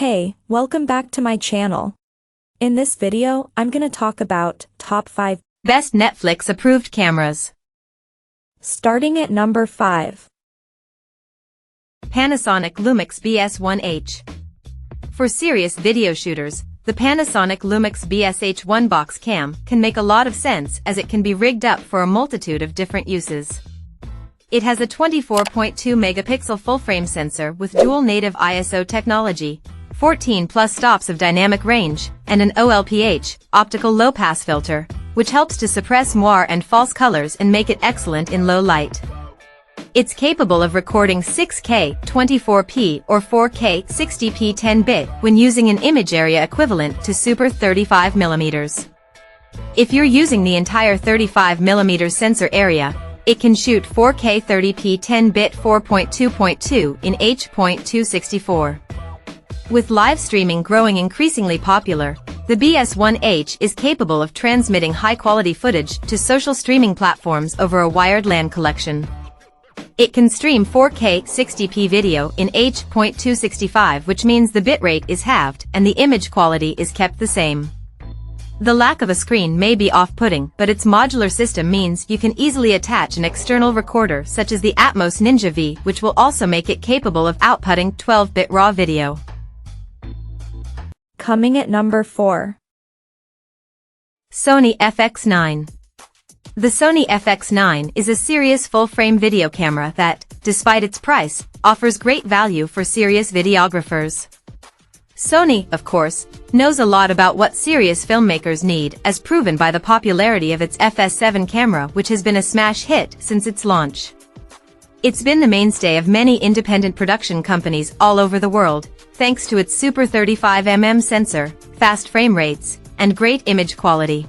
Hey, welcome back to my channel. In this video, I'm gonna talk about top 5 best Netflix approved cameras. Starting at number 5. Panasonic Lumix S1H. For serious video shooters, the Panasonic Lumix S1H box cam can make a lot of sense as it can be rigged up for a multitude of different uses. It has a 24.2 megapixel full-frame sensor with dual native ISO technology, 14 plus stops of dynamic range, and an OLPH, optical low-pass filter, which helps to suppress moire and false colors and make it excellent in low light. It's capable of recording 6K 24p or 4K 60p 10-bit when using an image area equivalent to Super 35mm. If you're using the entire 35mm sensor area, it can shoot 4K 30p 10-bit 4.2.2 in H.264. With live streaming growing increasingly popular, the S1H is capable of transmitting high-quality footage to social streaming platforms over a wired LAN collection. It can stream 4K 60p video in H.265, which means the bitrate is halved and the image quality is kept the same. The lack of a screen may be off-putting, but its modular system means you can easily attach an external recorder such as the Atmos Ninja V, which will also make it capable of outputting 12-bit RAW video. Coming at number 4. Sony FX9. The Sony FX9 is a serious full-frame video camera that, despite its price, offers great value for serious videographers. Sony, of course, knows a lot about what serious filmmakers need, as proven by the popularity of its FS7 camera, which has been a smash hit since its launch. It's been the mainstay of many independent production companies all over the world, thanks to its Super 35mm sensor, fast frame rates, and great image quality.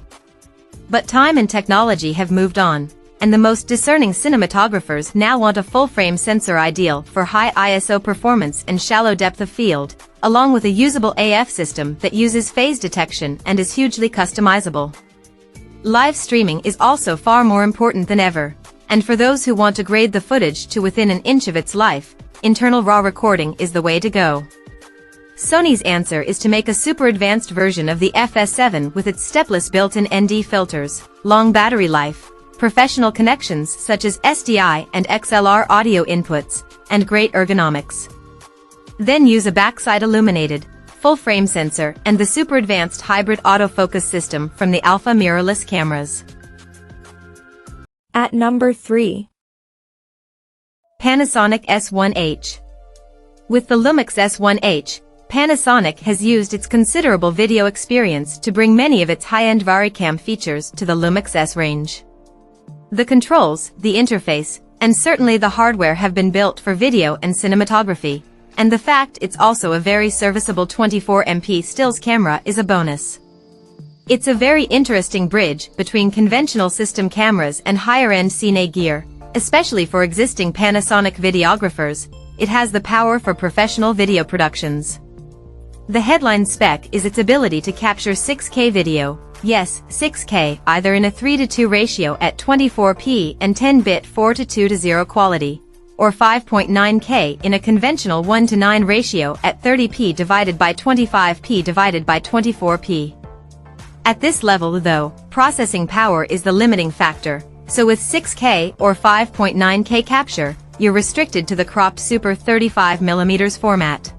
But time and technology have moved on, and the most discerning cinematographers now want a full-frame sensor ideal for high ISO performance and shallow depth of field, along with a usable AF system that uses phase detection and is hugely customizable. Live streaming is also far more important than ever, and for those who want to grade the footage to within an inch of its life, internal RAW recording is the way to go. Sony's answer is to make a super advanced version of the FS7 with its stepless built-in ND filters, long battery life, professional connections such as SDI and XLR audio inputs, and great ergonomics. Then use a backside illuminated, full-frame sensor and the super advanced hybrid autofocus system from the Alpha mirrorless cameras. At number 3. Panasonic S1H. With the Lumix S1H, Panasonic has used its considerable video experience to bring many of its high-end VariCam features to the Lumix S range. The controls, the interface, and certainly the hardware have been built for video and cinematography, and the fact it's also a very serviceable 24MP stills camera is a bonus. It's a very interesting bridge between conventional system cameras and higher-end cine gear, especially for existing Panasonic videographers. It has the power for professional video productions. The headline spec is its ability to capture 6K video, yes, 6K, either in a 3:2 ratio at 24p and 10-bit 4:2:0 quality, or 5.9K in a conventional 1:9 ratio at 30p divided by 25p divided by 24p. At this level though, processing power is the limiting factor, so with 6K or 5.9K capture, you're restricted to the cropped Super 35mm format.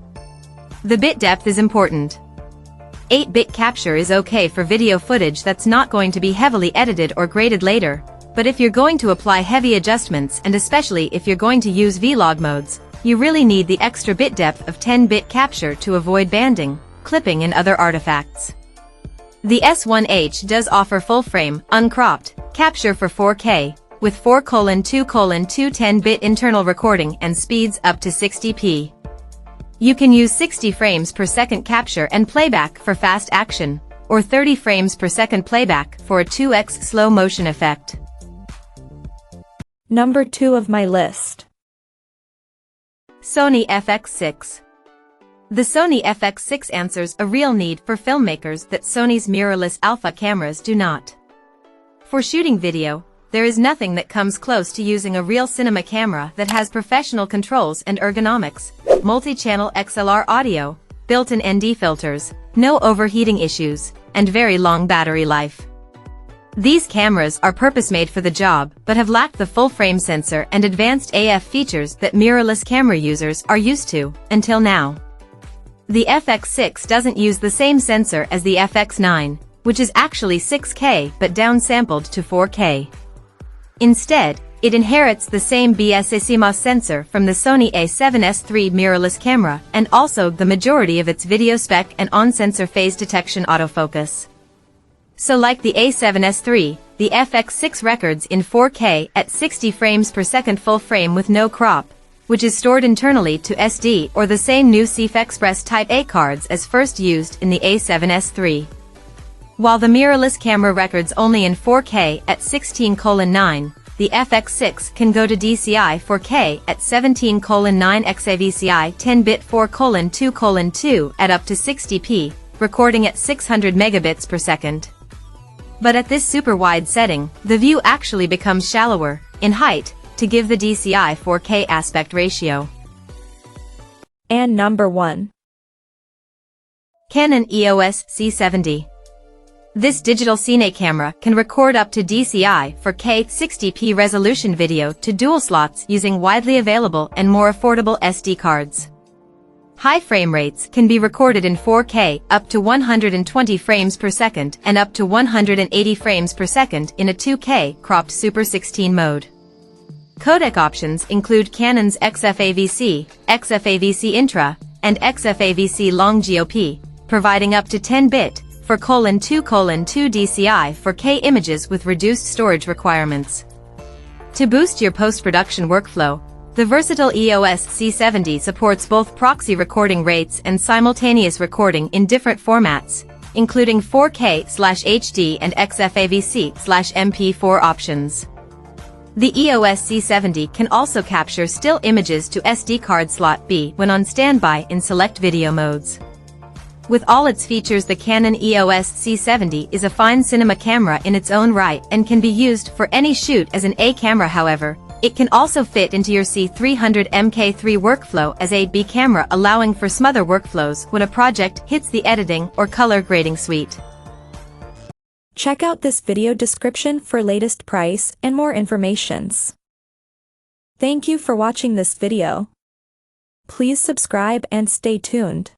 The bit depth is important. 8-bit capture is okay for video footage that's not going to be heavily edited or graded later, but if you're going to apply heavy adjustments and especially if you're going to use vlog modes, you really need the extra bit depth of 10-bit capture to avoid banding, clipping and other artifacts. The S1H does offer full-frame, uncropped, capture for 4K, with 4:2:2 10-bit internal recording and speeds up to 60p. You can use 60 frames per second capture and playback for fast action, or 30 frames per second playback for a 2x slow motion effect. Number 2 of my list. Sony FX6. The Sony FX6 answers a real need for filmmakers that Sony's mirrorless alpha cameras do not. For shooting video, there is nothing that comes close to using a real cinema camera that has professional controls and ergonomics, multi-channel XLR audio, built-in ND filters, no overheating issues, and very long battery life. These cameras are purpose-made for the job but have lacked the full-frame sensor and advanced AF features that mirrorless camera users are used to, until now. The FX6 doesn't use the same sensor as the FX9, which is actually 6K but downsampled to 4K. Instead, it inherits the same BSA-CMOS sensor from the Sony A7S III mirrorless camera and also the majority of its video spec and on-sensor phase detection autofocus. So like the A7S III, the FX6 records in 4K at 60 frames per second full frame with no crop, which is stored internally to SD or the same new CF Express Type A cards as first used in the A7S III. While the mirrorless camera records only in 4K at 16:9, the FX6 can go to DCI 4K at 17:9 XAVCI 10-bit 4:2:2 at up to 60p, recording at 600 megabits per second. But at this super wide setting, the view actually becomes shallower, in height, to give the DCI 4K aspect ratio. And number 1. Canon EOS C70. This digital cine camera can record up to DCI 4K 60p resolution video to dual slots using widely available and more affordable SD cards. High frame rates can be recorded in 4K up to 120 frames per second and up to 180 frames per second in a 2K cropped Super 16 mode. Codec options include Canon's XFAVC, XFAVC Intra, and XFAVC Long GOP, providing up to 10-bit 4:2:2 DCI 4K images with reduced storage requirements. To boost your post-production workflow, the versatile EOS C70 supports both proxy recording rates and simultaneous recording in different formats, including 4K/HD and XFAVC/MP4 options. The EOS C70 can also capture still images to SD card slot B when on standby in select video modes. With all its features, the Canon EOS C70 is a fine cinema camera in its own right and can be used for any shoot as an A camera. However, it can also fit into your C300 Mk3 workflow as a B camera, allowing for smoother workflows when a project hits the editing or color grading suite. Check out this video description for latest price and more informations. Thank you for watching this video. Please subscribe and stay tuned.